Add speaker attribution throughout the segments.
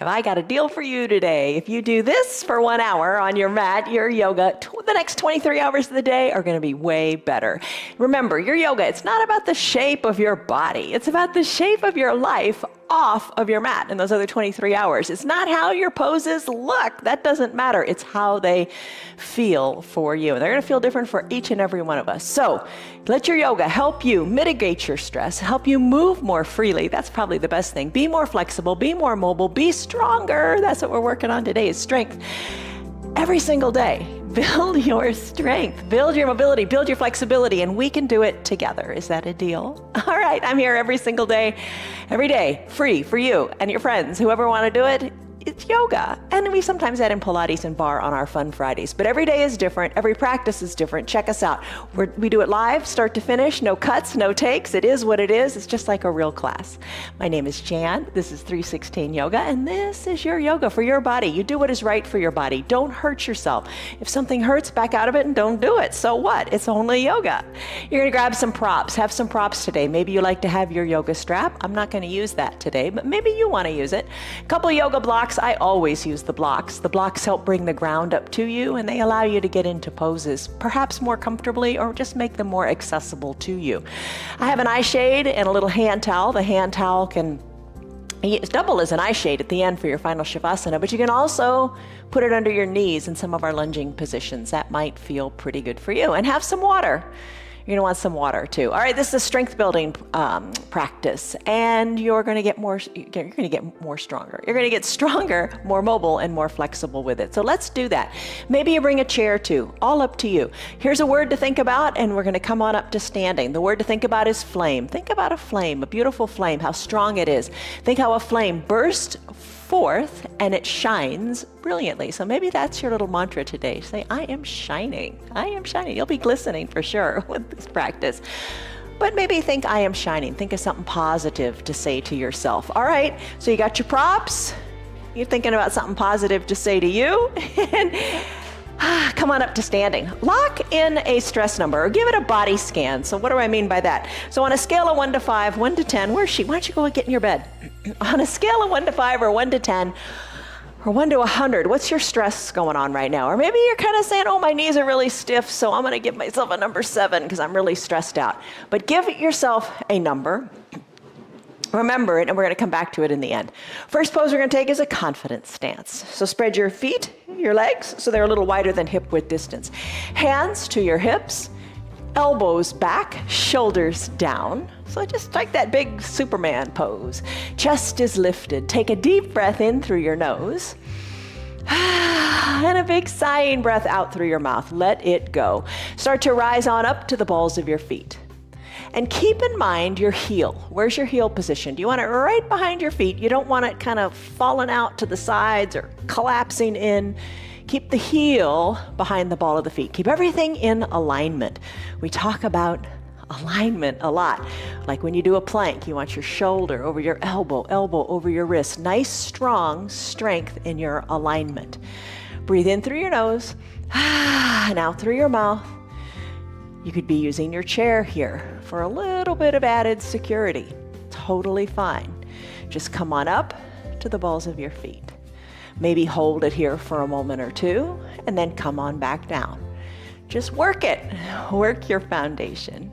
Speaker 1: I got a deal for you today. If you do this for 1 hour on your mat, your yoga, the next 23 hours of the day are going to be way better. Remember, your yoga, it's not about the shape of your body. It's about the shape of your life off of your mat in those other 23 hours. It's not how your poses look. That doesn't matter. It's how they feel for you. And they're going to feel different for each and every one of us. So let your yoga help you mitigate your stress, help you move more freely. That's probably the best thing. Be more flexible, be more mobile, be stronger. That's what we're working on today, is strength. Every single day, build your strength, build your mobility, build your flexibility, and we can do it together. Is that a deal? All right, I'm here every single day, every day, free for you and your friends, whoever want to do it. It's yoga. And we sometimes add in Pilates and bar on our fun Fridays. But every day is different. Every practice is different. Check us out. We do it live, start to finish. No cuts, no takes. It is what it is. It's just like a real class. My name is Jan. This is 316 Yoga. And this is your yoga for your body. You do what is right for your body. Don't hurt yourself. If something hurts, back out of it and don't do it. So what? It's only yoga. You're going to grab some props. Have some props today. Maybe you like to have your yoga strap. I'm not going to use that today, but maybe you want to use it. A couple of yoga blocks. I always use the blocks. The blocks help bring the ground up to you, and they allow you to get into poses perhaps more comfortably, or just make them more accessible to you. I have an eye shade and a little hand towel. The hand towel can double as an eye shade at the end for your final Shavasana, but you can also put it under your knees in some of our lunging positions. That might feel pretty good for you. And have some water. You're gonna want some water too. All right, this is a strength building practice, and you're gonna get more stronger. You're gonna get stronger, more mobile, and more flexible with it. So let's do that. Maybe you bring a chair too, all up to you. Here's a word to think about, and we're gonna come on up to standing. The word to think about is flame. Think about a flame, a beautiful flame, how strong it is. Think how a flame bursts forth and it shines brilliantly. So maybe that's your little mantra today. Say, I am shining. I am shining. You'll be glistening for sure with this practice. But maybe think, I am shining. Think of something positive to say to yourself. All right, so you got your props. You're thinking about something positive to say to you. And come on up to standing. Lock in a stress number, or give it a body scan. So what do I mean by that? So on a scale of 1 to 5, 1 to 10, where's she? Why don't you go and get in your bed? On a scale of 1 to 5 or 1 to 10, or 1 to 100, what's your stress going on right now? Or maybe you're kind of saying, oh, my knees are really stiff, so I'm going to give myself a number 7 because I'm really stressed out. But give yourself a number. Remember it, and we're going to come back to it in the end. First pose we're going to take is a confidence stance. So spread your feet, your legs, so they're a little wider than hip width distance. Hands to your hips, elbows back, shoulders down. So just like that big Superman pose. Chest is lifted. Take a deep breath in through your nose. And a big sighing breath out through your mouth. Let it go. Start to rise on up to the balls of your feet. And keep in mind your heel. Where's your heel position? Do you want it right behind your feet? You don't want it kind of falling out to the sides or collapsing in. Keep the heel behind the ball of the feet. Keep everything in alignment. We talk about alignment a lot. Like when you do a plank, you want your shoulder over your elbow, elbow over your wrist. Nice, strong strength in your alignment. Breathe in through your nose and out through your mouth. You could be using your chair here for a little bit of added security. Totally fine. Just come on up to the balls of your feet. Maybe hold it here for a moment or two, and then come on back down. Just work it. Work your foundation.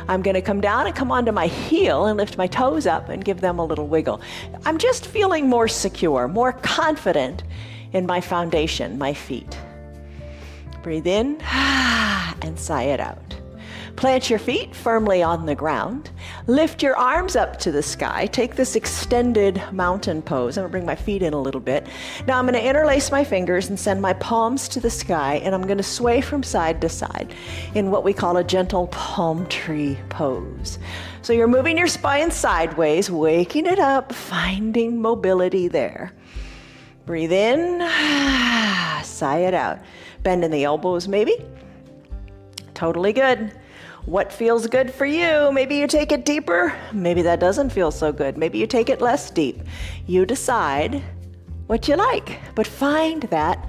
Speaker 1: I'm going to come down and come onto my heel and lift my toes up and give them a little wiggle. I'm just feeling more secure, more confident in my foundation, my feet. Breathe in and sigh it out. Plant your feet firmly on the ground. Lift your arms up to the sky. Take this extended mountain pose. I'm going to bring my feet in a little bit. Now I'm going to interlace my fingers and send my palms to the sky, and I'm going to sway from side to side in what we call a gentle palm tree pose. So you're moving your spine sideways, waking it up, finding mobility there. Breathe in, sigh it out. Bend in the elbows maybe. Totally good. What feels good for you? Maybe you take it deeper. Maybe that doesn't feel so good. Maybe you take it less deep. You decide what you like, but find that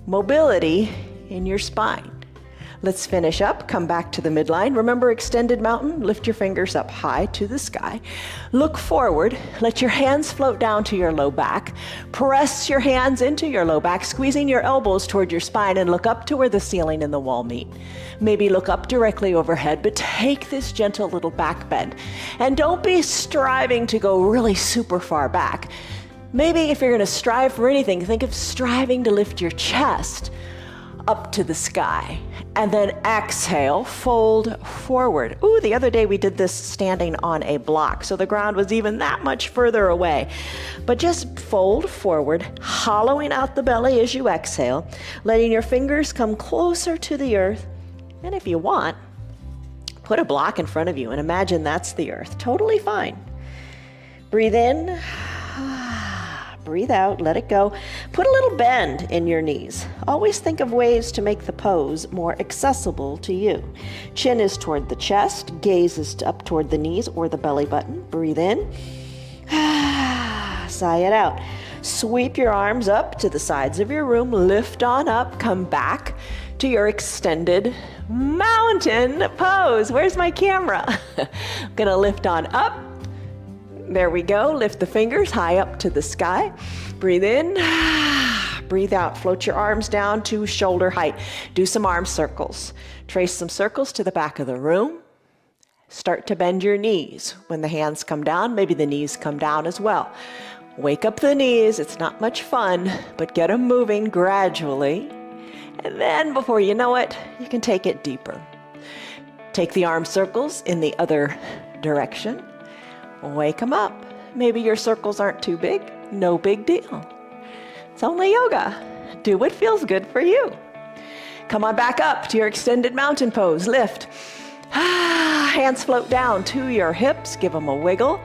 Speaker 1: mobility in your spine. Let's finish up, come back to the midline. Remember extended mountain? Lift your fingers up high to the sky. Look forward, let your hands float down to your low back. Press your hands into your low back, squeezing your elbows toward your spine and look up to where the ceiling and the wall meet. Maybe look up directly overhead, but take this gentle little back bend. And don't be striving to go really super far back. Maybe if you're gonna strive for anything, think of striving to lift your chest up to the sky. And then exhale, fold forward. Ooh, the other day we did this standing on a block, so the ground was even that much further away. But just fold forward, hollowing out the belly as you exhale, letting your fingers come closer to the earth. And if you want, put a block in front of you and imagine that's the earth. Totally fine. Breathe in. Breathe out, let it go. Put a little bend in your knees. Always think of ways to make the pose more accessible to you. Chin is toward the chest, gaze is up toward the knees or the belly button. Breathe in. Sigh it out. Sweep your arms up to the sides of your room, lift on up, come back to your extended mountain pose. Where's my camera? I'm gonna lift on up. There we go. Lift the fingers high up to the sky. Breathe in. Breathe out. Float your arms down to shoulder height. Do some arm circles. Trace some circles to the back of the room. Start to bend your knees. When the hands come down, maybe the knees come down as well. Wake up the knees. It's not much fun, but get them moving gradually. And then before you know it, you can take it deeper. Take the arm circles in the other direction. Wake them up. Maybe your circles aren't too big. No big deal. It's only yoga. Do what feels good for you. Come on back up to your extended mountain pose. Lift. Hands float down to your hips. Give them a wiggle.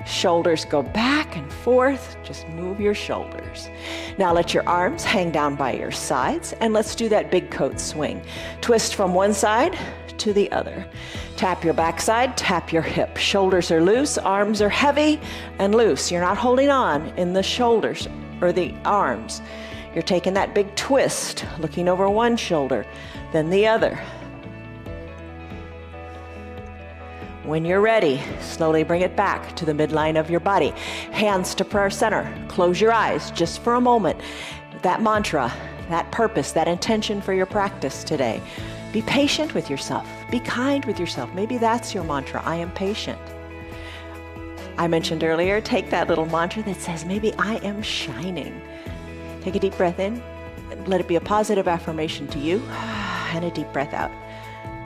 Speaker 1: Shoulders go back and forth. Just move your shoulders. Now let your arms hang down by your sides and let's do that big coat swing. Twist from one side to the other. Tap your backside, tap your hip. Shoulders are loose, arms are heavy and loose. You're not holding on in the shoulders or the arms. You're taking that big twist, looking over one shoulder, then the other. When you're ready, slowly bring it back to the midline of your body. Hands to prayer center. Close your eyes just for a moment. That mantra, that purpose, that intention for your practice today. Be patient with yourself. Be kind with yourself. Maybe that's your mantra. I am patient. I mentioned earlier, take that little mantra that says, maybe I am shining. Take a deep breath in. And let it be a positive affirmation to you. And a deep breath out.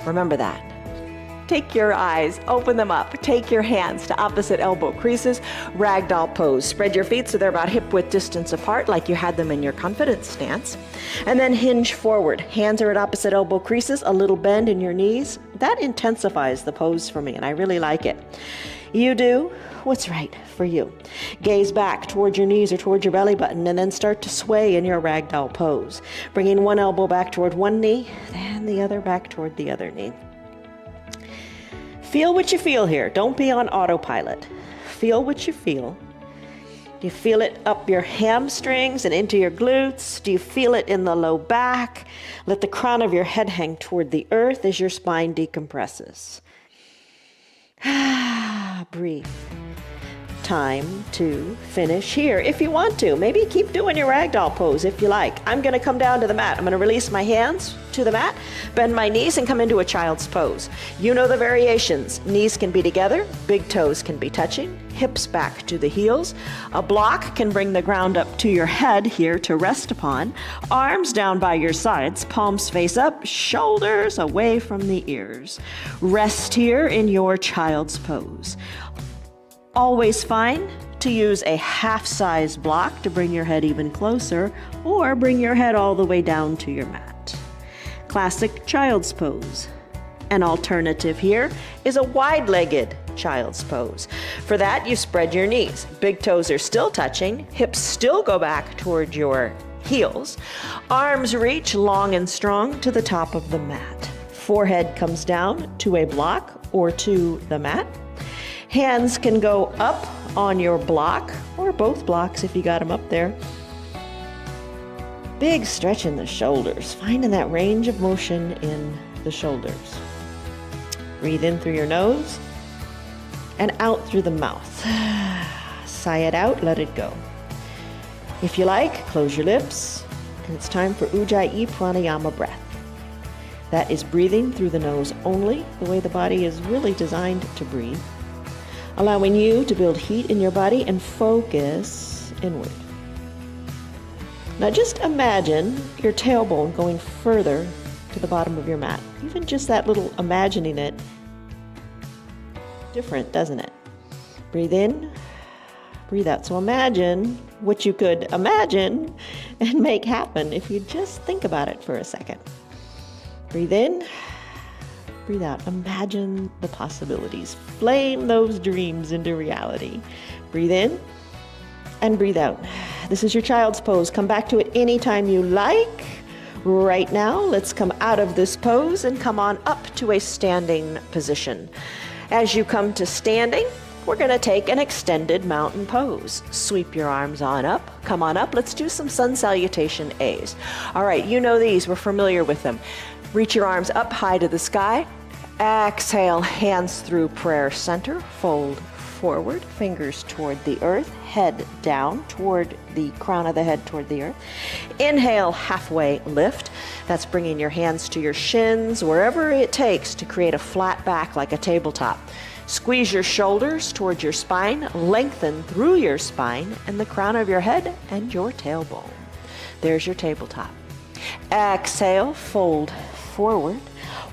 Speaker 1: Remember that. Take your eyes, open them up. Take your hands to opposite elbow creases, ragdoll pose. Spread your feet so they're about hip width distance apart like you had them in your confidence stance. And then hinge forward. Hands are at opposite elbow creases, a little bend in your knees. That intensifies the pose for me and I really like it. You do what's right for you. Gaze back toward your knees or toward your belly button and then start to sway in your ragdoll pose. Bringing one elbow back toward one knee, then the other back toward the other knee. Feel what you feel here. Don't be on autopilot. Feel what you feel. Do you feel it up your hamstrings and into your glutes? Do you feel it in the low back? Let the crown of your head hang toward the earth as your spine decompresses. Breathe. Time to finish here if you want to. Maybe keep doing your ragdoll pose if you like. I'm going to come down to the mat. I'm going to release my hands to the mat, bend my knees, and come into a child's pose. You know the variations. Knees can be together, big toes can be touching, hips back to the heels. A block can bring the ground up to your head here to rest upon. Arms down by your sides, palms face up, shoulders away from the ears. Rest here in your child's pose. Always fine to use a half-size block to bring your head even closer, or bring your head all the way down to your mat. Classic child's pose. An alternative here is a wide-legged child's pose. For that, you spread your knees. Big toes are still touching, hips still go back toward your heels. Arms reach long and strong to the top of the mat. Forehead comes down to a block or to the mat. Hands can go up on your block, or both blocks if you got them up there. Big stretch in the shoulders, finding that range of motion in the shoulders. Breathe in through your nose and out through the mouth. Sigh it out, let it go. If you like, close your lips, and it's time for Ujjayi Pranayama breath. That is breathing through the nose only, the way the body is really designed to breathe, allowing you to build heat in your body and focus inward. Now just imagine your tailbone going further to the bottom of your mat. Even just that little imagining it, different, doesn't it? Breathe in, breathe out. So imagine what you could imagine and make happen if you just think about it for a second. Breathe in, breathe out. Imagine the possibilities. Flame those dreams into reality. Breathe in and breathe out. This is your child's pose. Come back to it anytime you like. Right now, let's come out of this pose and come on up to a standing position. As you come to standing, we're going to take an extended mountain pose. Sweep your arms on up. Come on up. Let's do some sun salutation A's. All right, you know these. We're familiar with them. Reach your arms up high to the sky. Exhale, hands through prayer center. Fold forward, fingers toward the earth, head down toward the crown of the head toward the earth. Inhale, halfway lift. That's bringing your hands to your shins, wherever it takes to create a flat back like a tabletop. Squeeze your shoulders towards your spine, lengthen through your spine and the crown of your head and your tailbone. There's your tabletop. Exhale, fold forward.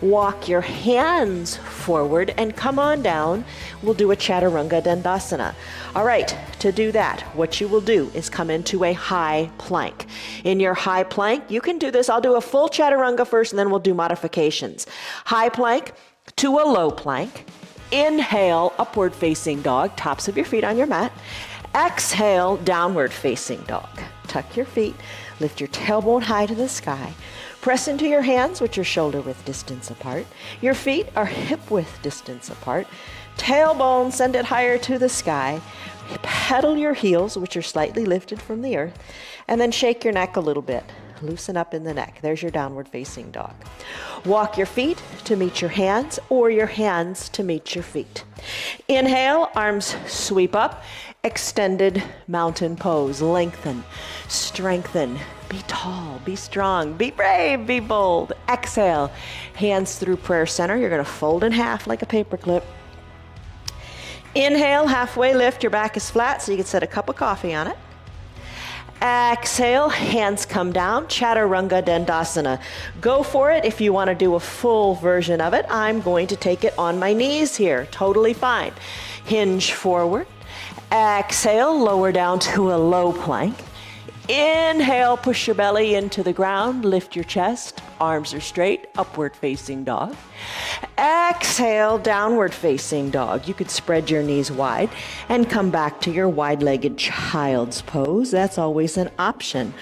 Speaker 1: Walk your hands forward and come on down. We'll do a Chaturanga Dandasana. All right, to do that, what you will do is come into a high plank. In your high plank, you can do this. I'll do a full Chaturanga first and then we'll do modifications. High plank to a low plank. Inhale, upward facing dog, tops of your feet on your mat. Exhale, downward facing dog. Tuck your feet, lift your tailbone high to the sky. Press into your hands, which are shoulder width distance apart. Your feet are hip width distance apart. Tailbone, send it higher to the sky. Pedal your heels, which are slightly lifted from the earth, and then shake your neck a little bit. Loosen up in the neck. There's your downward facing dog. Walk your feet to meet your hands or your hands to meet your feet. Inhale, arms sweep up. Extended mountain pose. Lengthen, strengthen. Be tall, be strong, be brave, be bold. Exhale, hands through prayer center. You're going to fold in half like a paperclip. Inhale, halfway lift. Your back is flat so you can set a cup of coffee on it. Exhale, hands come down, Chaturanga Dandasana. Go for it if you want to do a full version of it. I'm going to take it on my knees here, totally fine. Hinge forward. Exhale, lower down to a low plank. Inhale, push your belly into the ground, lift your chest, arms are straight, upward facing dog. Exhale, downward facing dog. You could spread your knees wide and come back to your wide-legged child's pose. That's always an option.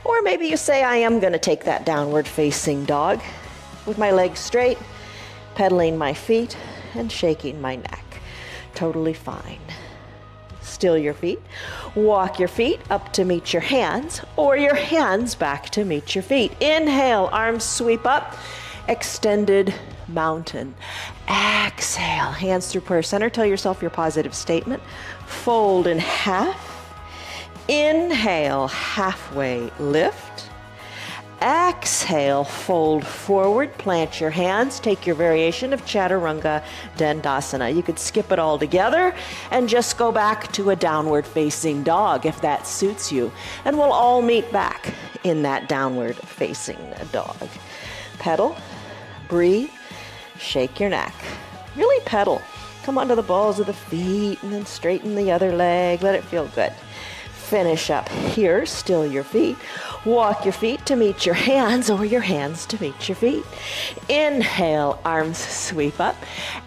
Speaker 1: Or maybe you say, I am going to take that downward facing dog with my legs straight, pedaling my feet and shaking my neck. Totally fine. Still your feet. Walk your feet up to meet your hands or your hands back to meet your feet. Inhale, arms sweep up, extended mountain. Exhale, hands through prayer center. Tell yourself your positive statement. Fold in half. Inhale, halfway lift. Exhale, fold forward, plant your hands, take your variation of Chaturanga Dandasana. You could skip it all together and just go back to a downward facing dog if that suits you. And we'll all meet back in that downward facing dog. Pedal, breathe, shake your neck. Really pedal. Come onto the balls of the feet and then straighten the other leg. Let it feel good. Finish up here, still your feet. Walk your feet to meet your hands or your hands to meet your feet. Inhale, arms sweep up.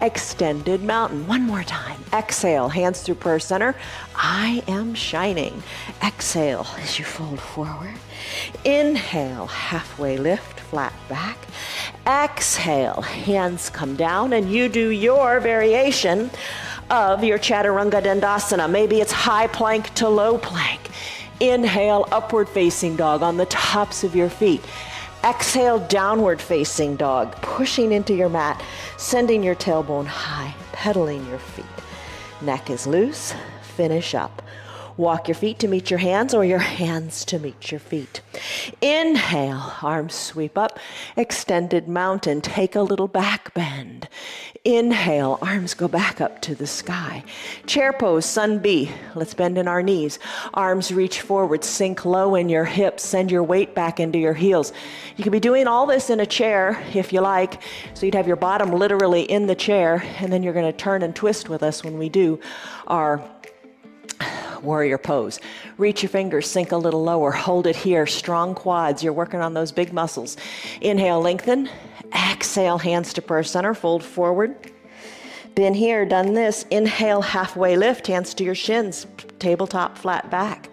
Speaker 1: Extended mountain. One more time. Exhale, hands through prayer center. I am shining. Exhale as you fold forward. Inhale, halfway lift, flat back. Exhale, hands come down and you do your variation of your Chaturanga Dandasana. Maybe it's high plank to low plank. Inhale, upward facing dog on the tops of your feet. Exhale, downward facing dog, pushing into your mat, sending your tailbone high, pedaling your feet. Neck is loose, finish up. Walk your feet to meet your hands or your hands to meet your feet. Inhale, arms sweep up, extended mountain, take a little back bend. Inhale, arms go back up to the sky. Chair pose, sun B. Let's bend in our knees. Arms reach forward, sink low in your hips, send your weight back into your heels. You can be doing all this in a chair if you like, so you'd have your bottom literally in the chair, and then you're gonna turn and twist with us when we do our warrior pose. Reach your fingers, sink a little lower, hold it here, strong quads, you're working on those big muscles. Inhale, lengthen, exhale, hands to prayer center, fold forward. Been here, done this. Inhale, halfway lift, hands to your shins, tabletop flat back.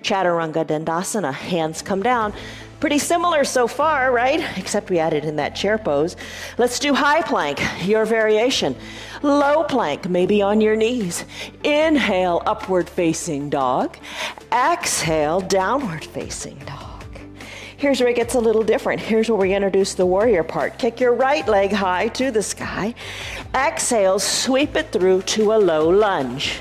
Speaker 1: Chaturanga Dandasana, hands come down. Pretty similar so far, right? Except we added in that chair pose. Let's do high plank, your variation. Low plank, maybe on your knees. Inhale, upward facing dog. Exhale, downward facing dog. Here's where it gets a little different. Here's where we introduce the warrior part. Kick your right leg high to the sky. Exhale, sweep it through to a low lunge.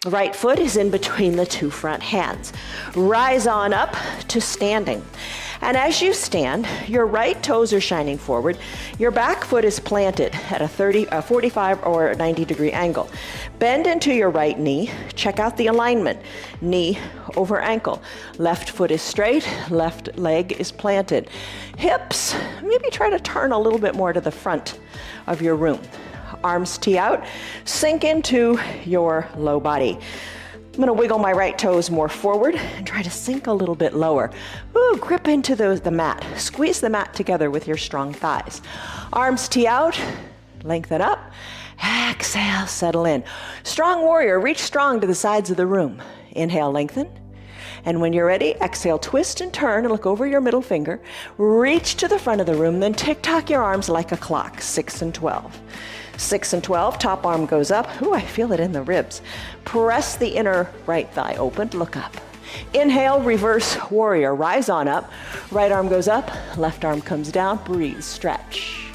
Speaker 1: Right foot is in between the two front hands. Rise on up to standing. And as you stand, your right toes are shining forward. Your back foot is planted at a 45 or 90 degree angle. Bend into your right knee. Check out the alignment. Knee over ankle. Left foot is straight, left leg is planted. Hips, maybe try to turn a little bit more to the front of your room. Arms tee out, sink into your low body. I'm gonna wiggle my right toes more forward and try to sink a little bit lower. Ooh, grip into the mat. Squeeze the mat together with your strong thighs. Arms tee out, lengthen up. Exhale, settle in. Strong warrior, reach strong to the sides of the room. Inhale, lengthen. And when you're ready, exhale, twist and turn and look over your middle finger. Reach to the front of the room, then tick-tock your arms like a clock, 6 and 12. 6 and 12, top arm goes up. Ooh, I feel it in the ribs. Press the inner right thigh open, look up. Inhale, reverse warrior, rise on up. Right arm goes up, left arm comes down, breathe, stretch.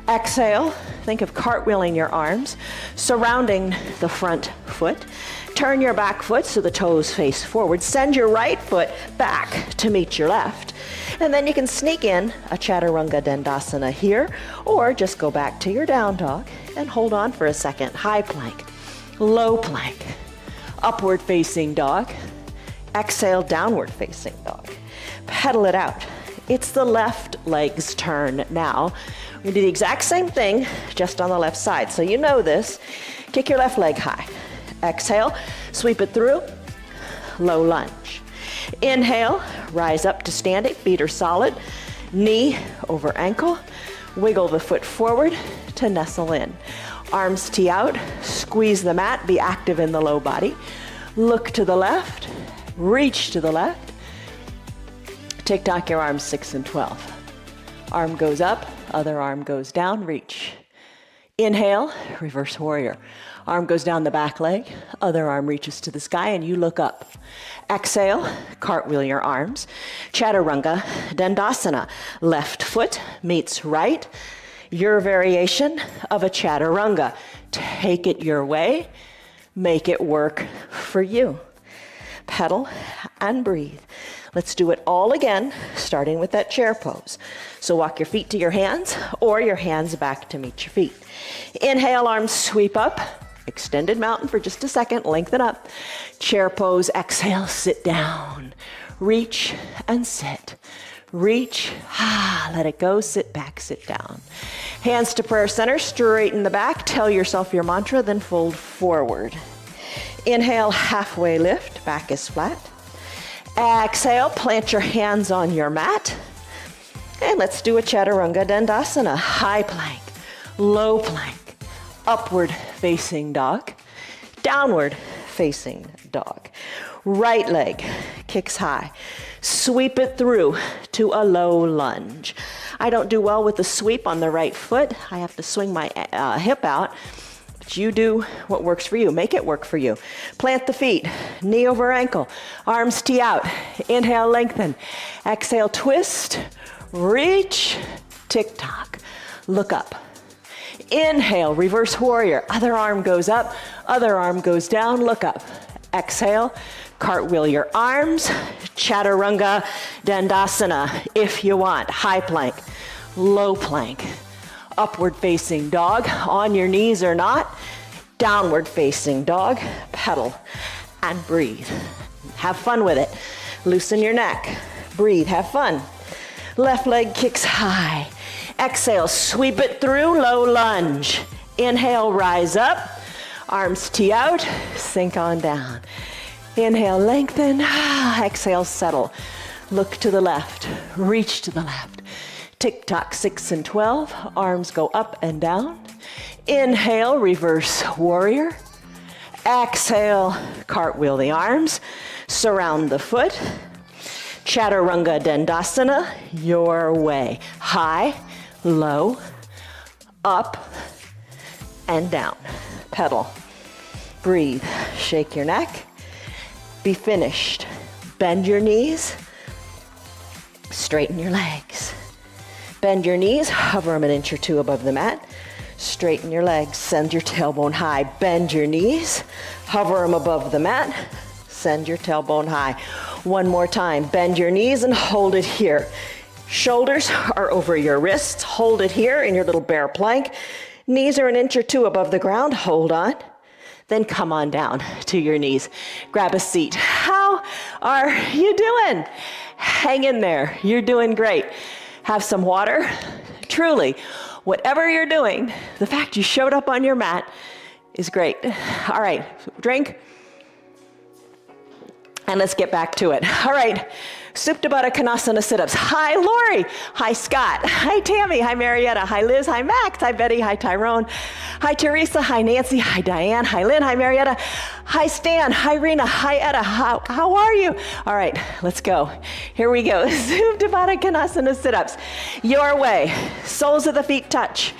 Speaker 1: Exhale, think of cartwheeling your arms, surrounding the front foot. Turn your back foot so the toes face forward. Send your right foot back to meet your left. And then you can sneak in a Chaturanga Dandasana here, or just go back to your down dog and hold on for a second. High plank, low plank, upward facing dog. Exhale, downward facing dog. Pedal it out. It's the left leg's turn now. We do the exact same thing, just on the left side. So you know this. Kick your left leg high. Exhale, sweep it through, low lunge. Inhale, rise up to standing, feet are solid, knee over ankle, wiggle the foot forward to nestle in. Arms tee out, squeeze the mat, be active in the low body. Look to the left, reach to the left, tick-tock your arms 6 and 12. Arm goes up, other arm goes down, reach. Inhale, reverse warrior. Arm goes down the back leg, other arm reaches to the sky, and you look up. Exhale, cartwheel your arms. Chaturanga Dandasana. Left foot meets right. Your variation of a chaturanga. Take it your way. Make it work for you. Pedal and breathe. Let's do it all again, starting with that chair pose. So walk your feet to your hands, or your hands back to meet your feet. Inhale, arms sweep up. Extended mountain for just a second, lengthen up. Chair pose, exhale, sit down. Reach and sit. Reach, let it go, sit back, sit down. Hands to prayer center, straighten the back, tell yourself your mantra, then fold forward. Inhale, halfway lift, back is flat. Exhale, plant your hands on your mat. And let's do a Chaturanga Dandasana. High plank, low plank. Upward facing dog, downward facing dog. Right leg kicks high. Sweep it through to a low lunge. I don't do well with the sweep on the right foot. I have to swing my hip out. But you do what works for you. Make it work for you. Plant the feet, knee over ankle, arms tee out. Inhale, lengthen. Exhale, twist. reach, tick-tock, look up. Inhale, reverse warrior. Other arm goes up, other arm goes down, look up. Exhale, cartwheel your arms, chaturanga dandasana if you want. High plank, low plank, upward facing dog, on your knees or not, downward facing dog, pedal and breathe. Have fun with it. Loosen your neck, breathe, have fun. Left leg kicks high. Exhale, sweep it through, low lunge. Inhale, rise up, arms tee out, sink on down. Inhale, lengthen, exhale, settle. Look to the left, reach to the left. Tick-tock, 6 and 12, arms go up and down. Inhale, reverse warrior. Exhale, cartwheel the arms, surround the foot. Chaturanga Dandasana, your way. High, low, up, and down. Pedal. Breathe. Shake your neck. Be finished. Bend your knees. Straighten your legs. Bend your knees. Hover them an inch or two above the mat. Straighten your legs. Send your tailbone high. Bend your knees. Hover them above the mat. Send your tailbone high. One more time. Bend your knees and hold it here. Shoulders are over your wrists. Hold it here in your little bear plank. Knees are an inch or two above the ground. Hold on. Then come on down to your knees. Grab a seat. How are you doing? Hang in there. You're doing great. Have some water. Truly, whatever you're doing, the fact you showed up on your mat is great. All right, drink. And let's get back to it. All right, Supta Baddha Konasana sit-ups. Hi, Lori. Hi, Scott. Hi, Tammy. Hi, Marietta. Hi, Liz. Hi, Max. Hi, Betty. Hi, Tyrone. Hi, Teresa. Hi, Nancy. Hi, Diane. Hi, Lynn. Hi, Marietta. Hi, Stan. Hi, Rena. Hi, Etta. How are you? All right, let's go. Here we go. Supta Baddha Konasana sit-ups. Your way. Soles of the feet touch.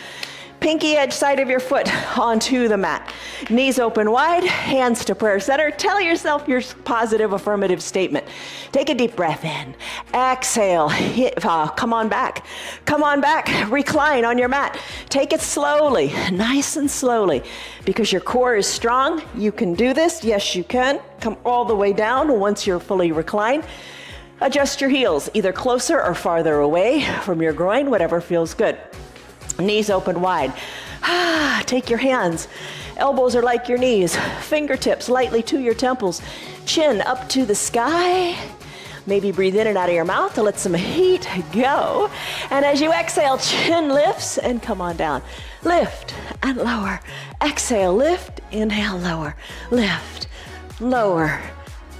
Speaker 1: Pinky edge side of your foot onto the mat. Knees open wide, hands to prayer center. Tell yourself your positive affirmative statement. Take a deep breath in. Exhale, come on back. Come on back, recline on your mat. Take it slowly, nice and slowly. Because your core is strong, you can do this. Yes, you can. Come all the way down once you're fully reclined. Adjust your heels, either closer or farther away from your groin, whatever feels good. Knees open wide. Take your hands. Elbows are like your knees. Fingertips lightly to your temples. Chin up to the sky. Maybe breathe in and out of your mouth to let some heat go. And as you exhale, chin lifts and come on down. Lift and lower. Exhale, lift, inhale, lower. Lift, lower.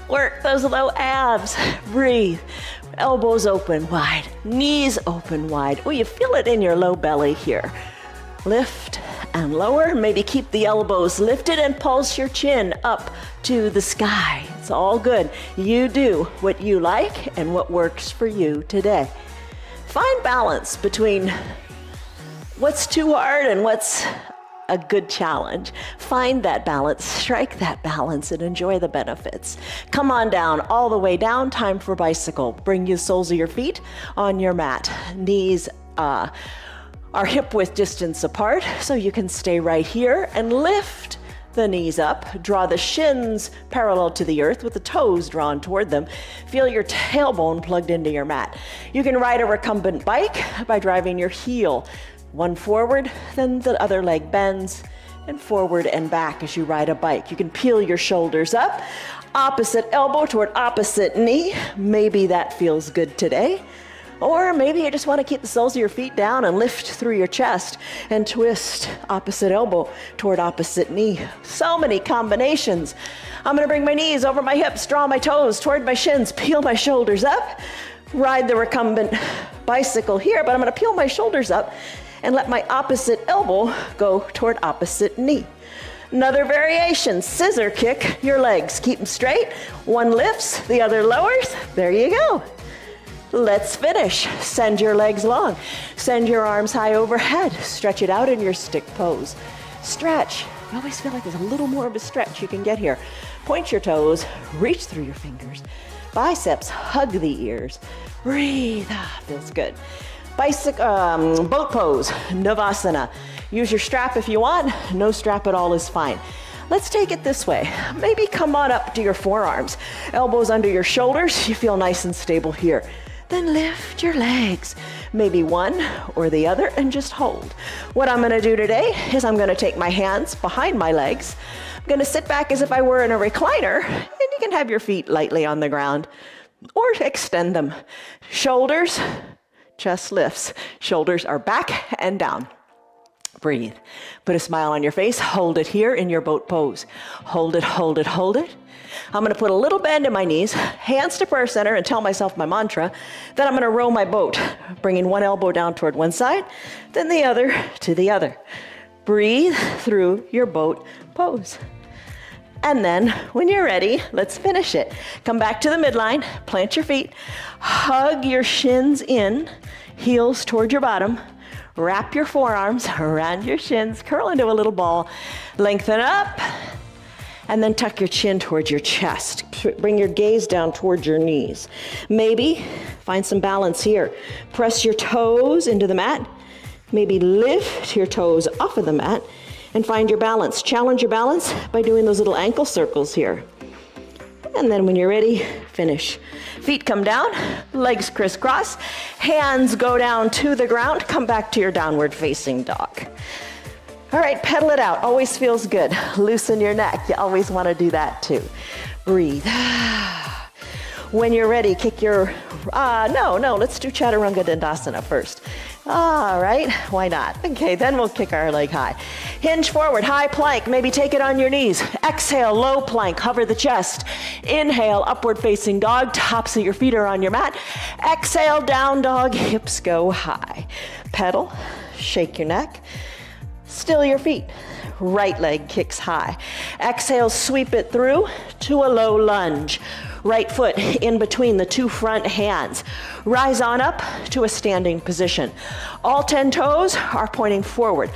Speaker 1: Work those low abs. Breathe. Elbows open wide, knees open wide. Oh, you feel it in your low belly here. Lift and lower. Maybe keep the elbows lifted and pulse your chin up to the sky. It's all good. You do what you like and what works for you today. Find balance between what's too hard and what's a good challenge. Find that balance, strike that balance, and enjoy the benefits. Come on down, all the way down. Time for bicycle. Bring the soles of your feet on your mat. Knees are hip width distance apart, so you can stay right here and lift the knees up. Draw the shins parallel to the earth with the toes drawn toward them. Feel your tailbone plugged into your mat. You can ride a recumbent bike by driving your heel one forward, then the other leg bends, and forward and back as you ride a bike. You can peel your shoulders up, opposite elbow toward opposite knee. Maybe that feels good today. Or maybe you just want to keep the soles of your feet down and lift through your chest and twist opposite elbow toward opposite knee. So many combinations. I'm going to bring my knees over my hips, draw my toes toward my shins, peel my shoulders up, ride the recumbent bicycle here, but I'm going to peel my shoulders up and let my opposite elbow go toward opposite knee. Another variation, scissor kick your legs. Keep them straight. One lifts, the other lowers. There you go. Let's finish. Send your legs long. Send your arms high overhead. Stretch it out in your stick pose. Stretch. You always feel like there's a little more of a stretch you can get here. Point your toes, reach through your fingers. Biceps hug the ears. Breathe. Feels good. Boat pose, Navasana. Use your strap if you want. No strap at all is fine. Let's take it this way. Maybe come on up to your forearms. Elbows under your shoulders. You feel nice and stable here. Then lift your legs. Maybe one or the other and just hold. What I'm gonna do today is I'm gonna take my hands behind my legs. I'm gonna sit back as if I were in a recliner, and you can have your feet lightly on the ground or extend them. Shoulders, chest lifts. Shoulders are back and down. Breathe. Put a smile on your face. Hold it here in your boat pose. Hold it, hold it, hold it. I'm going to put a little bend in my knees, hands to prayer center, and tell myself my mantra. Then I'm going to row my boat, bringing one elbow down toward one side, then the other to the other. Breathe through your boat pose. And then when you're ready, let's finish it. Come back to the midline, plant your feet, hug your shins in, heels toward your bottom. Wrap your forearms around your shins, curl into a little ball, lengthen up, and then tuck your chin towards your chest. Bring your gaze down towards your knees. Maybe find some balance here. Press your toes into the mat. Maybe lift your toes off of the mat and find your balance. Challenge your balance by doing those little ankle circles here. And then when you're ready, finish. Feet come down, legs crisscross, hands go down to the ground, come back to your downward facing dog. All right, pedal it out, always feels good. Loosen your neck, you always want to do that too. Breathe. When you're ready, kick your, let's do Chaturanga Dandasana first. All right, why not? Okay, then we'll kick our leg high. Hinge forward, high plank, maybe take it on your knees. Exhale, low plank, hover the chest. Inhale, upward facing dog, tops of your feet are on your mat. Exhale, down dog, hips go high. Pedal, shake your neck, still your feet. Right leg kicks high. Exhale, sweep it through to a low lunge. Right foot in between the two front hands. Rise on up to a standing position. All 10 toes are pointing forward.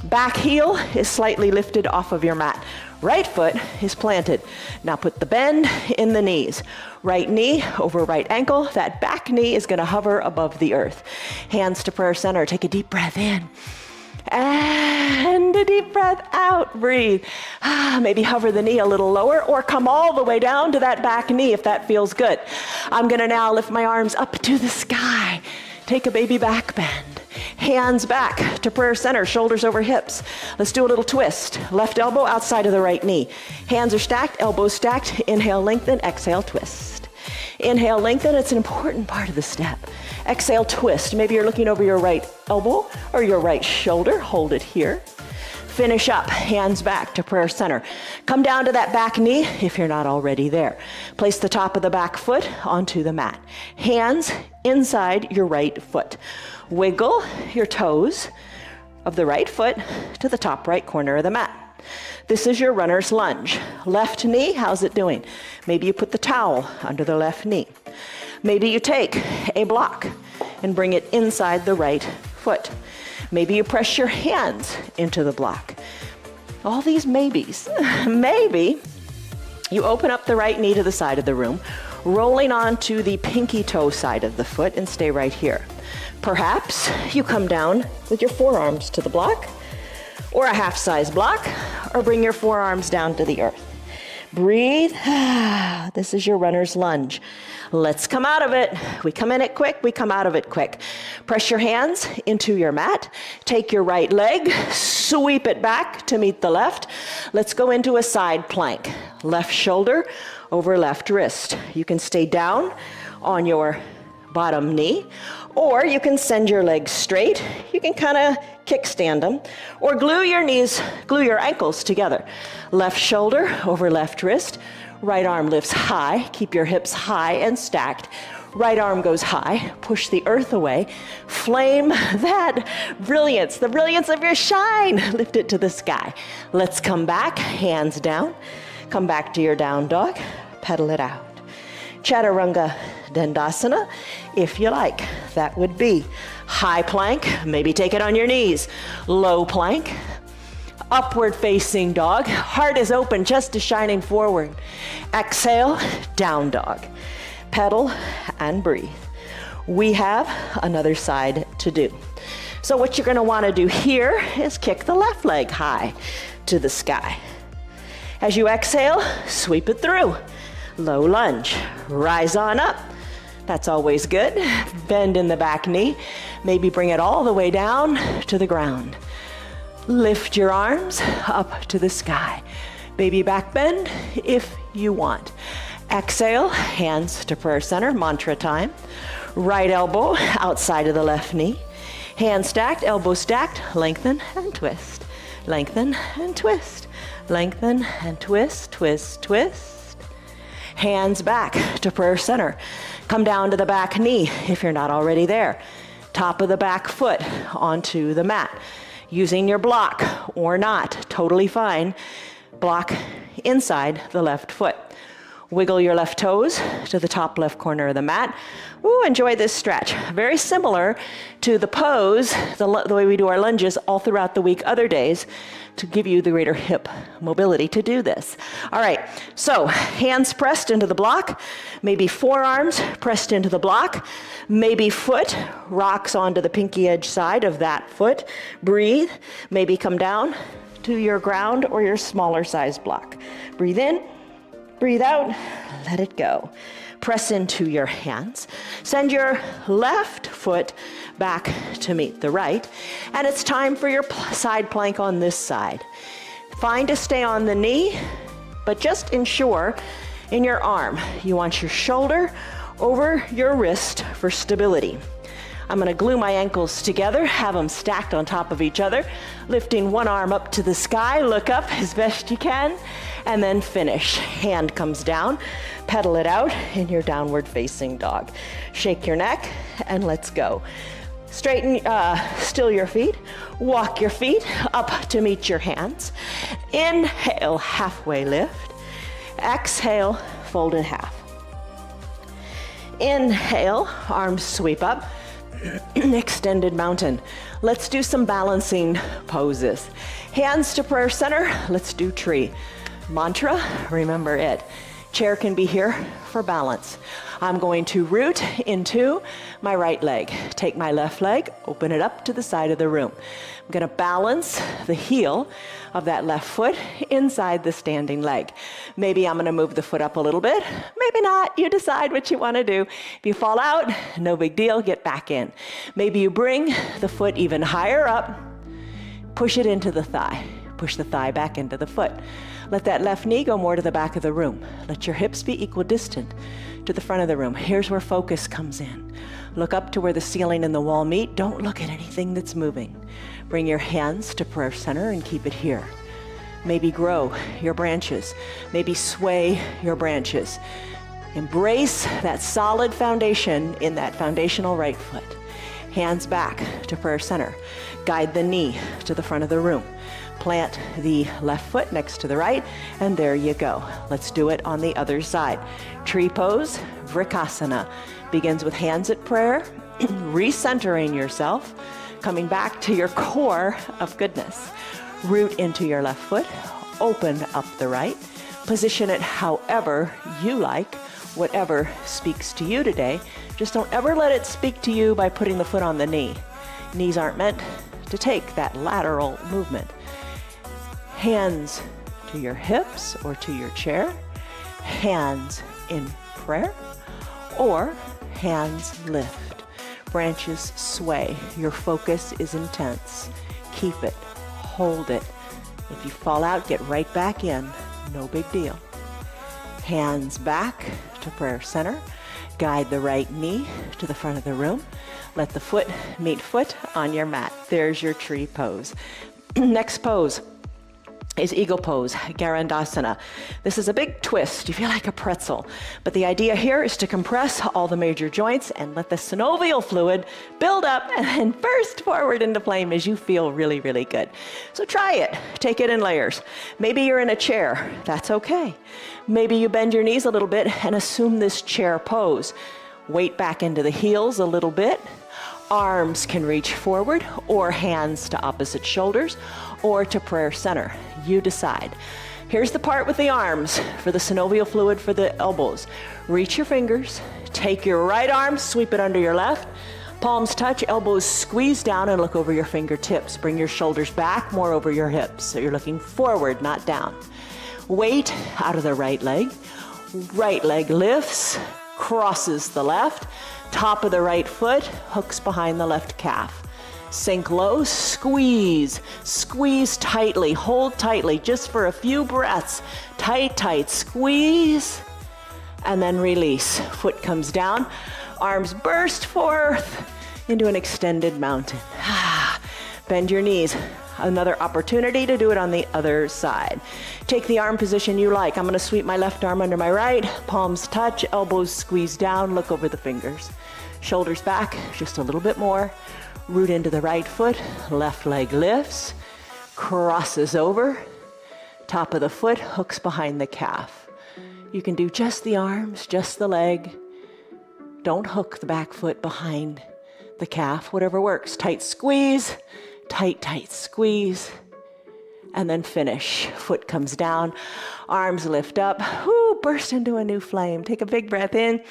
Speaker 1: Back heel is slightly lifted off of your mat. Right foot is planted. Now put the bend in the knees. Right knee over right ankle. That back knee is going to hover above the earth. Hands to prayer center. Take a deep breath in. And a deep breath out, breathe. Maybe hover the knee a little lower or come all the way down to that back knee if that feels good. I'm gonna now lift my arms up to the sky. Take a baby back bend. Hands back to prayer center, shoulders over hips. Let's do a little twist. Left elbow outside of the right knee. Hands are stacked, elbows stacked. Inhale, lengthen, exhale, twist. Inhale, lengthen, it's an important part of the step. Exhale, twist. Maybe you're looking over your right elbow or your right shoulder. Hold it here. Finish up, hands back to prayer center. Come down to that back knee if you're not already there. Place the top of the back foot onto the mat. Hands inside your right foot. Wiggle your toes of the right foot to the top right corner of the mat. This is your runner's lunge. Left knee, how's it doing? Maybe you put the towel under the left knee. Maybe you take a block and bring it inside the right foot. Maybe you press your hands into the block. All these maybes. Maybe you open up the right knee to the side of the room, rolling onto the pinky toe side of the foot and stay right here. Perhaps you come down with your forearms to the block, or a half-size block, or bring your forearms down to the earth. Breathe. This is your runner's lunge. Let's come out of it. We come in it quick, we come out of it quick. Press your hands into your mat. Take your right leg, sweep it back to meet the left. Let's go into a side plank. Left shoulder over left wrist. You can stay down on your bottom knee, or you can send your legs straight. You can kind of kickstand them, or glue your ankles together. Left shoulder over left wrist. Right arm lifts high. Keep your hips high and stacked. Right arm goes high. Push the earth away. Flame that brilliance, the brilliance of your shine. Lift it to the sky. Let's come back, hands down. Come back to your down dog. Pedal it out. Chaturanga Dandasana, if you like. That would be high plank, maybe take it on your knees. Low plank, upward facing dog. Heart is open, chest is shining forward. Exhale, down dog. Pedal and breathe. We have another side to do. So what you're gonna wanna do here is kick the left leg high to the sky. As you exhale, sweep it through. Low lunge, rise on up. That's always good. Bend in the back knee. Maybe bring it all the way down to the ground. Lift your arms up to the sky. Baby back bend if you want. Exhale, hands to prayer center, mantra time. Right elbow outside of the left knee. Hands stacked, elbows stacked, lengthen and twist. Lengthen and twist. Lengthen and twist, twist, twist. Hands back to prayer center. Come down to the back knee if you're not already there. Top of the back foot onto the mat. Using your block or not, totally fine. Block inside the left foot. Wiggle your left toes to the top left corner of the mat. Ooh, enjoy this stretch. Very similar to the pose, the way we do our lunges all throughout the week, other days, to give you the greater hip mobility to do this. All right, so hands pressed into the block, maybe forearms pressed into the block, maybe foot rocks onto the pinky edge side of that foot. Breathe, maybe come down to your ground or your smaller size block. Breathe in. Breathe out, let it go. Press into your hands. Send your left foot back to meet the right. And it's time for your side plank on this side. Fine to stay on the knee, but just ensure in your arm, you want your shoulder over your wrist for stability. I'm gonna glue my ankles together, have them stacked on top of each other, lifting one arm up to the sky, look up as best you can, and then finish. Hand comes down, pedal it out in your downward facing dog. Shake your neck and let's go. Straighten, still your feet, walk your feet up to meet your hands. Inhale, halfway lift. Exhale, fold in half. Inhale, arms sweep up. Extended mountain. Let's do some balancing poses. Hands to prayer center. Let's do tree. Mantra, remember it. Chair can be here for balance. I'm going to root into my right leg. Take my left leg, open it up to the side of the room. I'm gonna balance the heel of that left foot inside the standing leg. Maybe I'm gonna move the foot up a little bit, maybe not, you decide what you wanna do. If you fall out, no big deal, get back in. Maybe you bring the foot even higher up, push it into the thigh, push the thigh back into the foot. Let that left knee go more to the back of the room. Let your hips be equidistant to the front of the room. Here's where focus comes in. Look up to where the ceiling and the wall meet. Don't look at anything that's moving. Bring your hands to prayer center and keep it here. Maybe grow your branches. Maybe sway your branches. Embrace that solid foundation in that foundational right foot. Hands back to prayer center. Guide the knee to the front of the room. Plant the left foot next to the right, and there you go. Let's do it on the other side. Tree pose, Vrikasana. Begins with hands at prayer, recentering yourself, coming back to your core of goodness. Root into your left foot, open up the right, position it however you like, whatever speaks to you today. Just don't ever let it speak to you by putting the foot on the knee. Knees aren't meant to take that lateral movement. Hands to your hips or to your chair, hands in prayer, or hands lift. Branches sway. Your focus is intense. Keep it, hold it. If you fall out, get right back in. No big deal. Hands back to prayer center. Guide the right knee to the front of the room. Let the foot meet foot on your mat. There's your tree pose. Next pose is Eagle Pose, Garandasana. This is a big twist. You feel like a pretzel. But the idea here is to compress all the major joints and let the synovial fluid build up and then burst forward into flame as you feel really, really good. So try it. Take it in layers. Maybe you're in a chair. That's okay. Maybe you bend your knees a little bit and assume this chair pose. Weight back into the heels a little bit. Arms can reach forward or hands to opposite shoulders or to prayer center. You decide. Here's the part with the arms for the synovial fluid for the elbows. Reach your fingers, take your right arm, sweep it under your left, palms touch, elbows squeeze down and look over your fingertips. Bring your shoulders back, more over your hips. So you're looking forward, not down. Weight out of the right leg lifts, crosses the left, top of the right foot, hooks behind the left calf. Sink low, squeeze, squeeze tightly, hold tightly just for a few breaths. Tight, tight, squeeze, and then release. Foot comes down, arms burst forth into an extended mountain. Bend your knees. Another opportunity to do it on the other side. Take the arm position you like. I'm gonna sweep my left arm under my right, palms touch, elbows squeeze down, look over the fingers. Shoulders back, just a little bit more. Root into the right foot, left leg lifts, crosses over, top of the foot, hooks behind the calf. You can do just the arms, just the leg. Don't hook the back foot behind the calf, whatever works. Tight squeeze, tight, tight squeeze, and then finish. Foot comes down, arms lift up, burst into a new flame. Take a big breath in.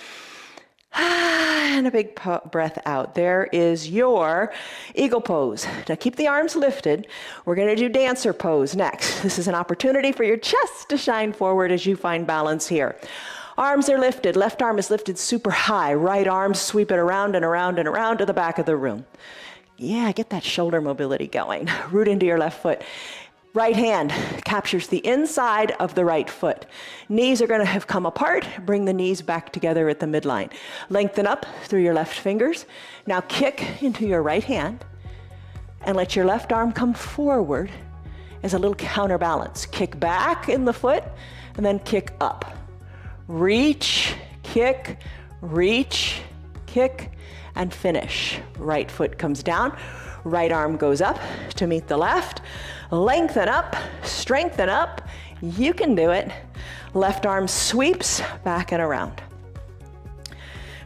Speaker 1: And a big breath out. There is your eagle pose. Now keep the arms lifted. We're going to do dancer pose next. This is an opportunity for your chest to shine forward as you find balance here. Arms are lifted. Left arm is lifted super high. Right arm, sweep it around and around and around to the back of the room. Yeah, get that shoulder mobility going. Root into your left foot. Right hand captures the inside of the right foot. Knees are going to have come apart. Bring the knees back together at the midline. Lengthen up through your left fingers. Now kick into your right hand and let your left arm come forward as a little counterbalance. Kick back in the foot and then kick up. Reach, kick, and finish. Right foot comes down. Right arm goes up to meet the left. Lengthen up, strengthen up. You can do it. Left arm sweeps back and around.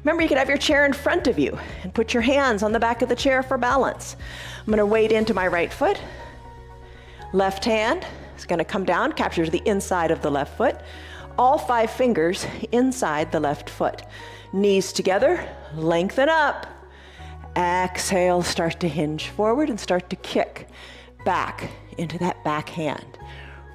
Speaker 1: Remember, you could have your chair in front of you and put your hands on the back of the chair for balance. I'm going to wade into my right foot. Left hand is going to come down, captures the inside of the left foot. All 5 fingers inside the left foot. Knees together, lengthen up. Exhale, start to hinge forward and start to kick back into that back hand.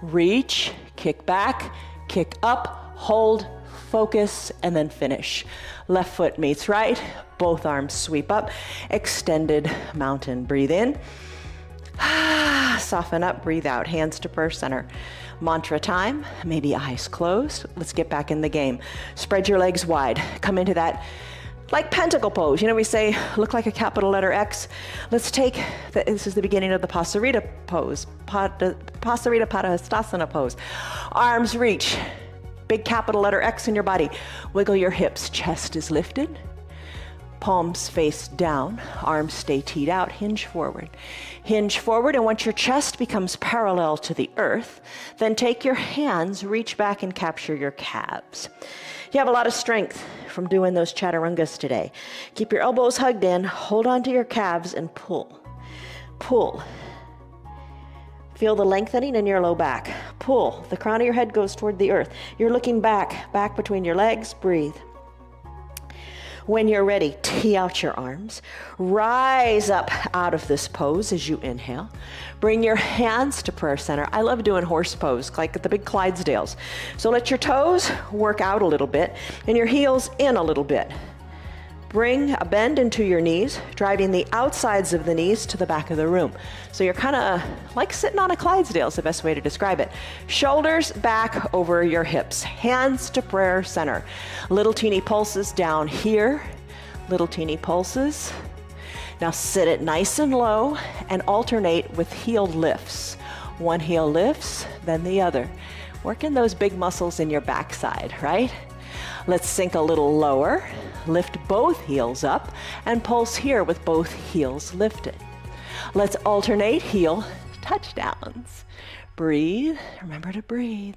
Speaker 1: Reach, kick back, kick up, hold, focus, and then finish. Left foot meets right, both arms sweep up, extended mountain. Breathe in, soften up, breathe out, hands to prayer center. Mantra time, maybe eyes closed. Let's get back in the game. Spread your legs wide, come into that like pentacle pose. You know, we say, look like a capital letter X. Let's take, this is the beginning of the Pasarita pose, Pasarita Padahastasana pose. Arms reach, big capital letter X in your body. Wiggle your hips, chest is lifted. Palms face down, arms stay teed out, hinge forward. Hinge forward, and once your chest becomes parallel to the earth, then take your hands, reach back and capture your calves. You have a lot of strength from doing those chaturangas today. Keep your elbows hugged in, hold on to your calves and pull. Pull. Feel the lengthening in your low back. Pull. The crown of your head goes toward the earth. You're looking back between your legs. Breathe. When you're ready, tee out your arms. Rise up out of this pose as you inhale. Bring your hands to prayer center. I love doing horse pose, like at the big Clydesdales. So let your toes work out a little bit and your heels in a little bit. Bring a bend into your knees, driving the outsides of the knees to the back of the room. So you're kind of like sitting on a Clydesdale is the best way to describe it. Shoulders back over your hips, hands to prayer center. Little teeny pulses down here, little teeny pulses. Now sit it nice and low and alternate with heel lifts. One heel lifts, then the other. Working those big muscles in your backside, right? Let's sink a little lower, lift both heels up, and pulse here with both heels lifted. Let's alternate heel touchdowns. Breathe, remember to breathe.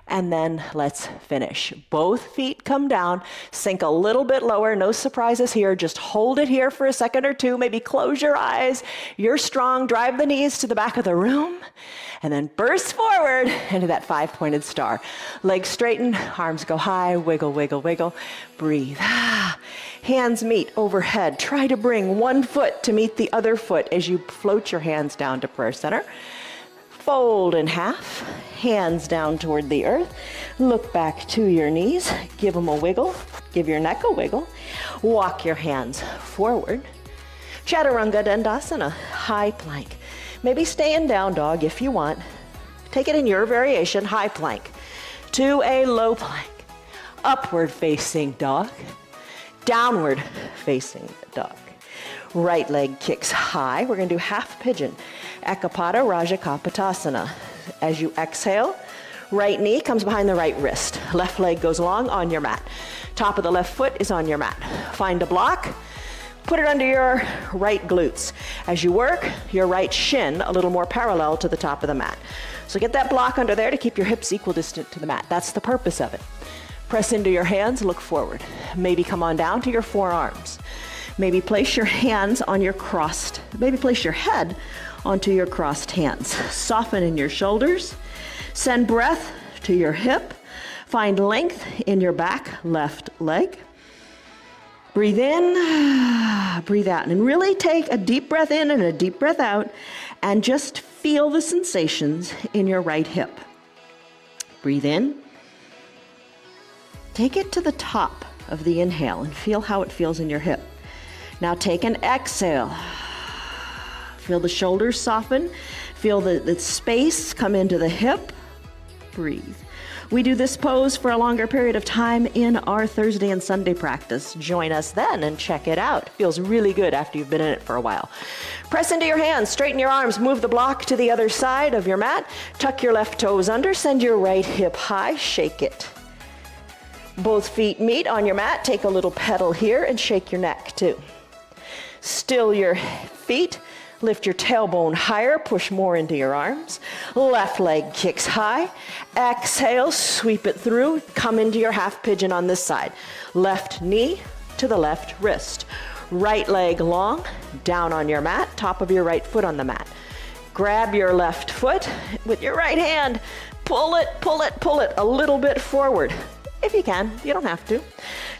Speaker 1: And then let's finish. Both feet come down, sink a little bit lower, no surprises here. Just hold it here for a second or two, maybe close your eyes. You're strong, drive the knees to the back of the room, and then burst forward into that 5-pointed star. Legs straighten, arms go high, wiggle, wiggle, wiggle. Breathe. Hands meet overhead. Try to bring one foot to meet the other foot as you float your hands down to prayer center. Fold in half, hands down toward the earth. Look back to your knees, give them a wiggle, give your neck a wiggle. Walk your hands forward. Chaturanga Dandasana, high plank. Maybe stay in down dog if you want. Take it in your variation, high plank to a low plank. Upward facing dog, downward facing dog. Right leg kicks high. We're going to do half pigeon. Ekapada Raja Kapotasana. As you exhale, right knee comes behind the right wrist. Left leg goes long on your mat. Top of the left foot is on your mat. Find a block. Put it under your right glutes. As you work, your right shin a little more parallel to the top of the mat. So get that block under there to keep your hips equal distant to the mat. That's the purpose of it. Press into your hands, look forward. Maybe come on down to your forearms. Maybe place your hands on your crossed, maybe place your head onto your crossed hands. Soften in your shoulders. Send breath to your hip. Find length in your back left leg. Breathe in, breathe out, and really take a deep breath in and a deep breath out, and just feel the sensations in your right hip. Breathe in. Take it to the top of the inhale and feel how it feels in your hip. Now take an exhale. Feel the shoulders soften. Feel the space come into the hip. Breathe. We do this pose for a longer period of time in our Thursday and Sunday practice. Join us then and check it out. Feels really good after you've been in it for a while. Press into your hands, straighten your arms, move the block to the other side of your mat. Tuck your left toes under, send your right hip high, shake it. Both feet meet on your mat. Take a little pedal here and shake your neck too. Still your feet. Lift your tailbone higher, push more into your arms. Left leg kicks high. Exhale, sweep it through. Come into your half pigeon on this side. Left knee to the left wrist. Right leg long, down on your mat, top of your right foot on the mat. Grab your left foot with your right hand. Pull it, pull it, pull it a little bit forward. If you can, you don't have to.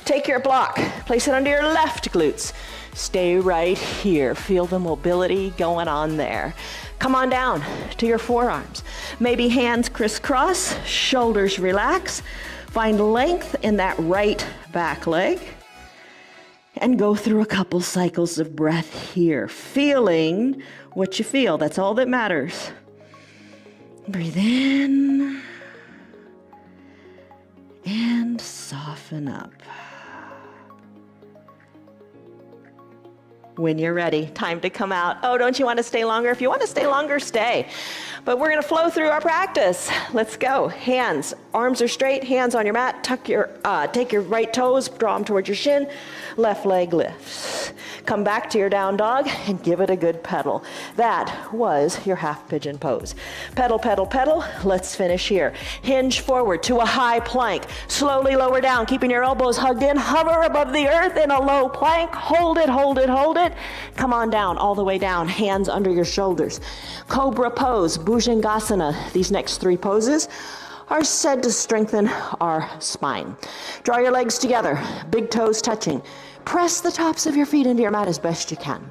Speaker 1: Take your block, place it under your left glutes. Stay right here. Feel the mobility going on there. Come on down to your forearms. Maybe hands crisscross, shoulders relax. Find length in that right back leg. And go through a couple cycles of breath here. Feeling what you feel. That's all that matters. Breathe in. And soften up. When you're ready, time to come out. Oh, don't you want to stay longer? If you want to stay longer, stay. But we're going to flow through our practice. Let's go. Hands, arms are straight, hands on your mat. Take your right toes, draw them towards your shin. Left leg lifts. Come back to your down dog and give it a good pedal. That was your half pigeon pose. Pedal, pedal, pedal. Let's finish here. Hinge forward to a high plank. Slowly lower down, keeping your elbows hugged in. Hover above the earth in a low plank. Hold it, hold it, hold it. Come on down, all the way down. Hands under your shoulders. Cobra pose, Bhujangasana. These next three poses are said to strengthen our spine. Draw your legs together, big toes touching. Press the tops of your feet into your mat as best you can.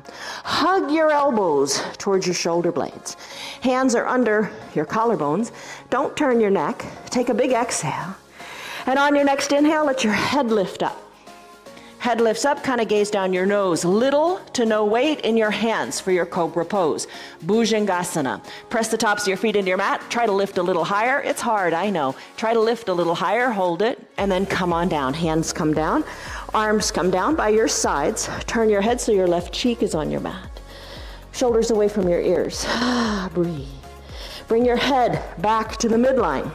Speaker 1: Hug your elbows towards your shoulder blades. Hands are under your collarbones. Don't turn your neck. Take a big exhale. And on your next inhale, let your head lift up. Head lifts up, kind of gaze down your nose. Little to no weight in your hands for your cobra pose. Bhujangasana. Press the tops of your feet into your mat. Try to lift a little higher. It's hard, I know. Try to lift a little higher, hold it, and then come on down. Hands come down. Arms come down by your sides. Turn your head so your left cheek is on your mat. Shoulders away from your ears. Breathe. Bring your head back to the midline.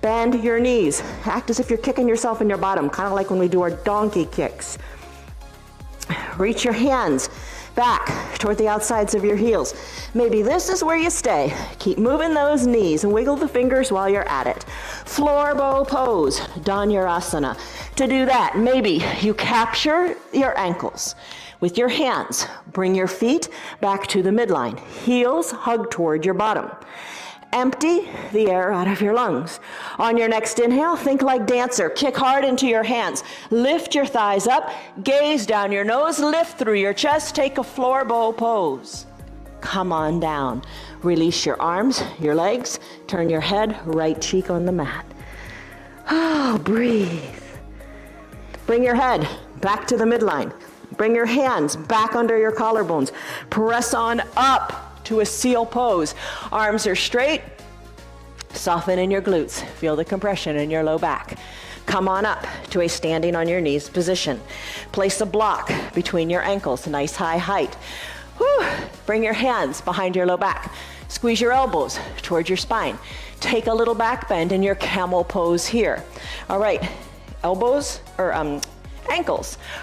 Speaker 1: Bend your knees. Act as if you're kicking yourself in your bottom, kind of like when we do our donkey kicks. Reach your hands Back toward the outsides of your heels. Maybe this is where you stay. Keep moving those knees and wiggle the fingers while you're at it. Floor bow pose, Dhanurasana. To do that, maybe you capture your ankles with your hands. Bring your feet back to the midline. Heels hug toward your bottom. Empty the air out of your lungs. On your next inhale, think like dancer. Kick hard into your hands. Lift your thighs up. Gaze down your nose. Lift through your chest. Take a floor bow pose. Come on down. Release your arms, your legs. Turn your head, right cheek on the mat. Oh, breathe. Bring your head back to the midline. Bring your hands back under your collarbones. Press on up to a seal pose. Arms are straight. Soften in your glutes. Feel the compression in your low back. Come on up to a standing on your knees position. Place a block between your ankles, nice high height. Whew. Bring your hands behind your low back. Squeeze your elbows towards your spine. Take a little back bend in your camel pose here. All right, ankles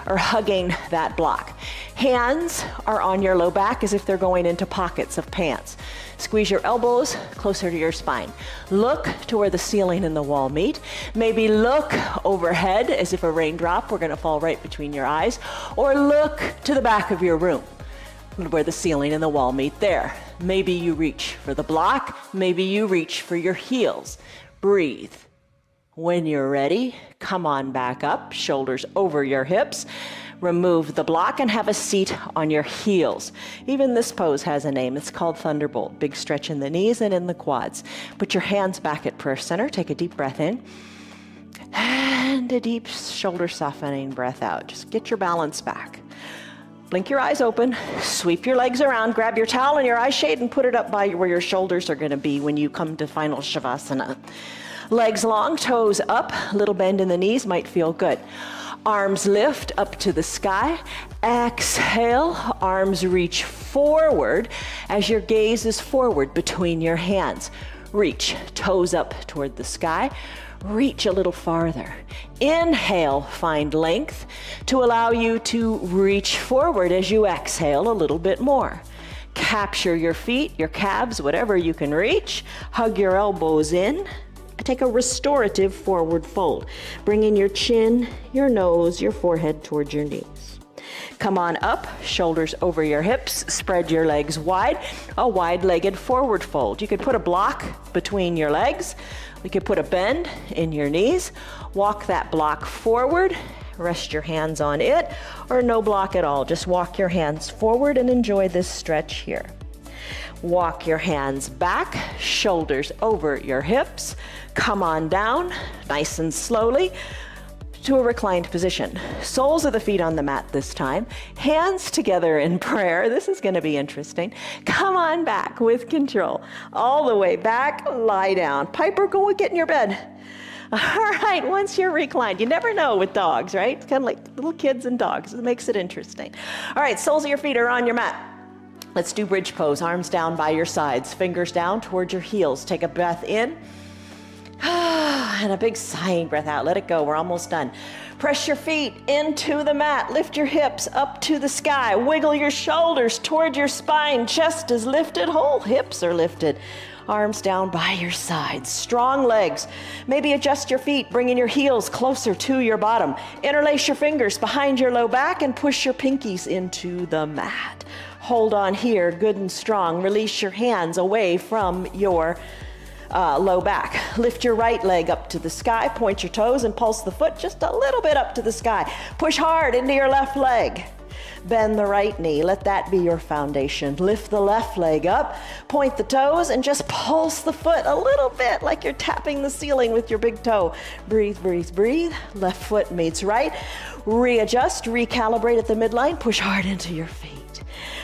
Speaker 1: are hugging that block. Hands are on your low back as if they're going into pockets of pants. Squeeze your elbows closer to your spine. Look to where the ceiling and the wall meet. Maybe look overhead as if a raindrop were going to fall right between your eyes, or look to the back of your room where the ceiling and the wall meet there. Maybe you reach for the block. Maybe you reach for your heels. Breathe. When you're ready, come on back up, shoulders over your hips. Remove the block and have a seat on your heels. Even this pose has a name. It's called Thunderbolt. Big stretch in the knees and in the quads. Put your hands back at prayer center. Take a deep breath in. And a deep shoulder softening breath out. Just get your balance back. Blink your eyes open, sweep your legs around, grab your towel and your eye shade and put it up by where your shoulders are going to be when you come to final Shavasana. Legs long, toes up, little bend in the knees might feel good. Arms lift up to the sky. Exhale, arms reach forward as your gaze is forward between your hands. Reach, toes up toward the sky. Reach a little farther. Inhale, find length to allow you to reach forward as you exhale a little bit more. Capture your feet, your calves, whatever you can reach. Hug your elbows in. Take a restorative forward fold. Bring in your chin, your nose, your forehead towards your knees. Come on up, shoulders over your hips, spread your legs wide, a wide-legged forward fold. You could put a block between your legs. We could put a bend in your knees. Walk that block forward, rest your hands on it, or no block at all. Just walk your hands forward and enjoy this stretch here. Walk your hands back, shoulders over your hips. Come on down, nice and slowly, to a reclined position. Soles of the feet on the mat this time. Hands together in prayer. This is going to be interesting. Come on back with control. All the way back, lie down. Piper, go get in your bed. All right, once you're reclined, you never know with dogs, right? It's kind of like little kids and dogs. It makes it interesting. All right, soles of your feet are on your mat. Let's do bridge pose. Arms down by your sides, fingers down towards your heels. Take a breath in. And a big sighing breath out. Let it go. We're almost done. Press your feet into the mat. Lift your hips up to the sky. Wiggle your shoulders toward your spine. Chest is lifted. Whole hips are lifted. Arms down by your sides. Strong legs. Maybe adjust your feet, bringing your heels closer to your bottom. Interlace your fingers behind your low back and push your pinkies into the mat. Hold on here, good and strong. Release your hands away from your low back. Lift your right leg up to the sky, point your toes and pulse the foot just a little bit up to the sky. Push hard into your left leg. Bend the right knee, let that be your foundation. Lift the left leg up, point the toes and just pulse the foot a little bit like you're tapping the ceiling with your big toe. Breathe, breathe, breathe. Left foot meets right. Readjust, recalibrate at the midline, push hard into your feet.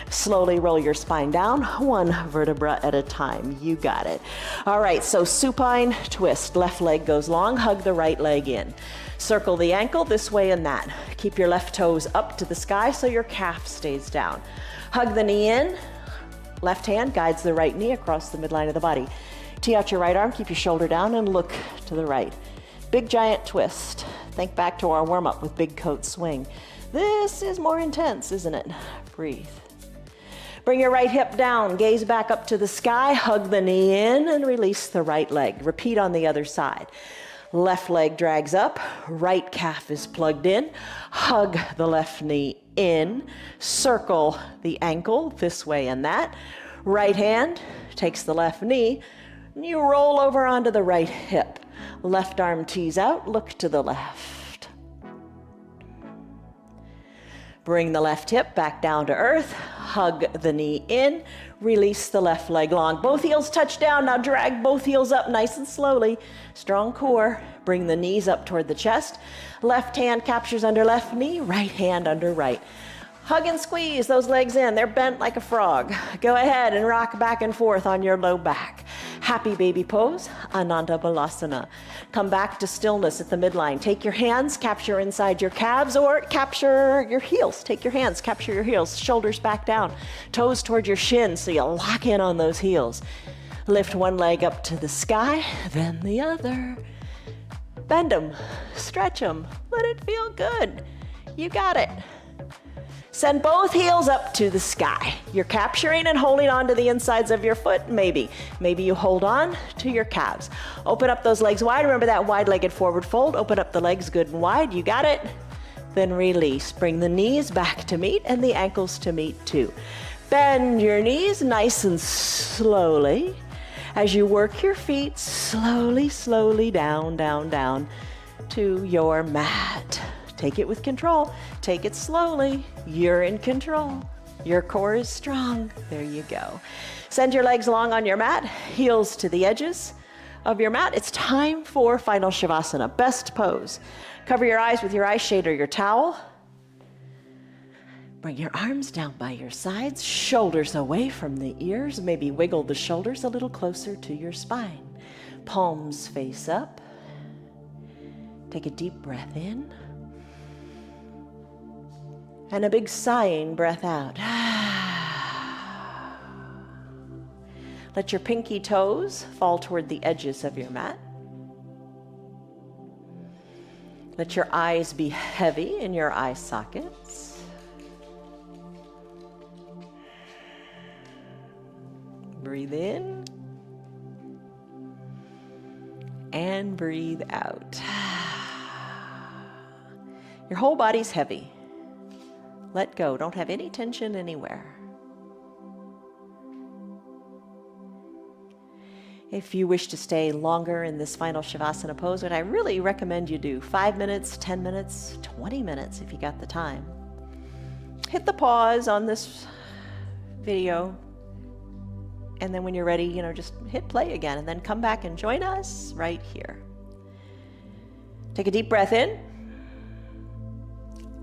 Speaker 1: Slowly roll your spine down, one vertebra at a time. You got it. All right, so supine twist. Left leg goes long, hug the right leg in. Circle the ankle this way and that. Keep your left toes up to the sky so your calf stays down. Hug the knee in. Left hand guides the right knee across the midline of the body. Tee out your right arm, keep your shoulder down and look to the right. Big giant twist. Think back to our warm-up with big coat swing. This is more intense, isn't it? Breathe. Bring your right hip down, gaze back up to the sky, hug the knee in and release the right leg. Repeat on the other side. Left leg drags up, right calf is plugged in, hug the left knee in, circle the ankle this way and that. Right hand takes the left knee, and you roll over onto the right hip. Left arm tees out, look to the left. Bring the left hip back down to earth, hug the knee in, release the left leg long. Both heels touch down, now drag both heels up nice and slowly. Strong core, bring the knees up toward the chest. Left hand captures under left knee, right hand under right. Hug and squeeze those legs in, they're bent like a frog. Go ahead and rock back and forth on your low back. Happy baby pose, Ananda Balasana. Come back to stillness at the midline. Take your hands, capture inside your calves, or capture your heels. Take your hands, capture your heels, shoulders back down, toes toward your shins so you lock in on those heels. Lift one leg up to the sky, then the other. Bend them, stretch them, let it feel good. You got it. Send both heels up to the sky. You're capturing and holding on to the insides of your foot, maybe. Maybe you hold on to your calves. Open up those legs wide. Remember that wide-legged forward fold. Open up the legs good and wide. You got it. Then release. Bring the knees back to meet and the ankles to meet too. Bend your knees nice and slowly. As you work your feet slowly, slowly down, down, down to your mat. Take it with control. Take it slowly. You're in control. Your core is strong. There you go. Send your legs long on your mat, heels to the edges of your mat. It's time for final Shavasana, best pose. Cover your eyes with your eye shade or your towel. Bring your arms down by your sides, shoulders away from the ears. Maybe wiggle the shoulders a little closer to your spine. Palms face up. Take a deep breath in. And a big sighing breath out. Let your pinky toes fall toward the edges of your mat. Let your eyes be heavy in your eye sockets. Breathe in. And breathe out. Your whole body's heavy. Let go. Don't have any tension anywhere. If you wish to stay longer in this final Shavasana pose, what I really recommend you do, 5 minutes, 10 minutes, 20 minutes if you got the time. Hit the pause on this video, and then when you're ready, just hit play again, and then come back and join us right here. Take a deep breath in.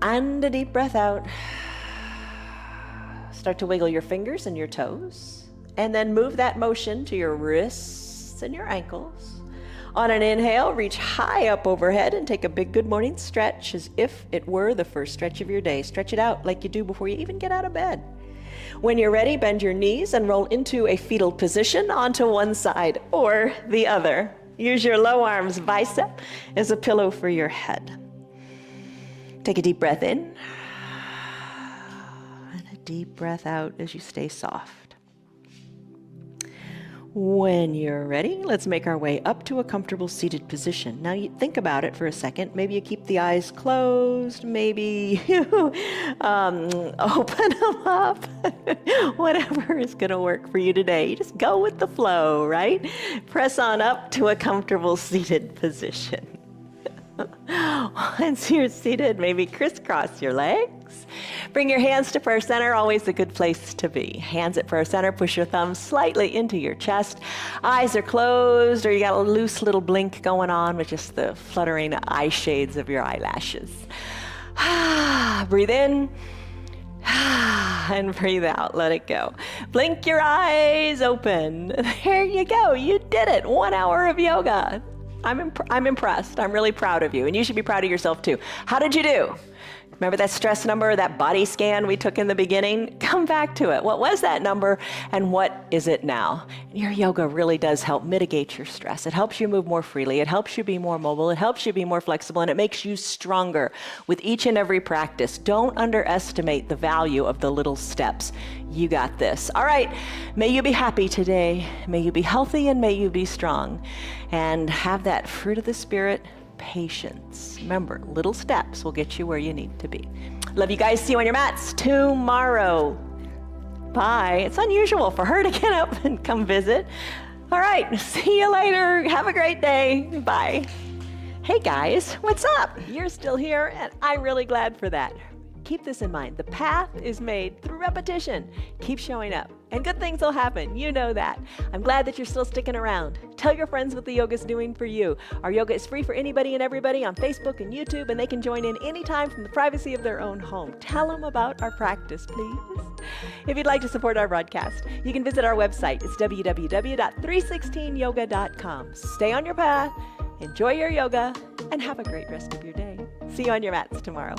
Speaker 1: And a deep breath out. Start to wiggle your fingers and your toes. And then move that motion to your wrists and your ankles. On an inhale, reach high up overhead and take a big good morning stretch as if it were the first stretch of your day. Stretch it out like you do before you even get out of bed. When you're ready, bend your knees and roll into a fetal position onto one side or the other. Use your low arms bicep as a pillow for your head. Take a deep breath in, and a deep breath out as you stay soft. When you're ready, let's make our way up to a comfortable seated position. Now you think about it for a second. Maybe you keep the eyes closed, maybe you open them up. Whatever is gonna work for you today. You just go with the flow, right? Press on up to a comfortable seated position. Once you're seated, maybe crisscross your legs. Bring your hands to prayer center, always a good place to be. Hands at prayer center, push your thumbs slightly into your chest. Eyes are closed, or you got a loose little blink going on with just the fluttering eye shades of your eyelashes. Breathe in. And breathe out, let it go. Blink your eyes open. There you go, you did it. 1 hour of yoga. I'm impressed. I'm really proud of you, and you should be proud of yourself too. How did you do? Remember that stress number, that body scan we took in the beginning? Come back to it. What was that number and what is it now? Your yoga really does help mitigate your stress. It helps you move more freely. It helps you be more mobile. It helps you be more flexible, and it makes you stronger with each and every practice. Don't underestimate the value of the little steps. You got this. All right. May you be happy today. May you be healthy, and may you be strong. And have that fruit of the Spirit, patience. Remember, little steps will get you where you need to be. Love you guys. See you on your mats tomorrow. Bye. It's unusual for her to get up and come visit. All right. See you later. Have a great day. Bye. Hey guys, what's up? You're still here, and I'm really glad for that. Keep this in mind. The path is made through repetition. Keep showing up, and good things will happen. You know that. I'm glad that you're still sticking around. Tell your friends what the yoga's doing for you. Our yoga is free for anybody and everybody on Facebook and YouTube, and they can join in anytime from the privacy of their own home. Tell them about our practice, please. If you'd like to support our broadcast, you can visit our website. It's www.316yoga.com. Stay on your path, enjoy your yoga, and have a great rest of your day. See you on your mats tomorrow.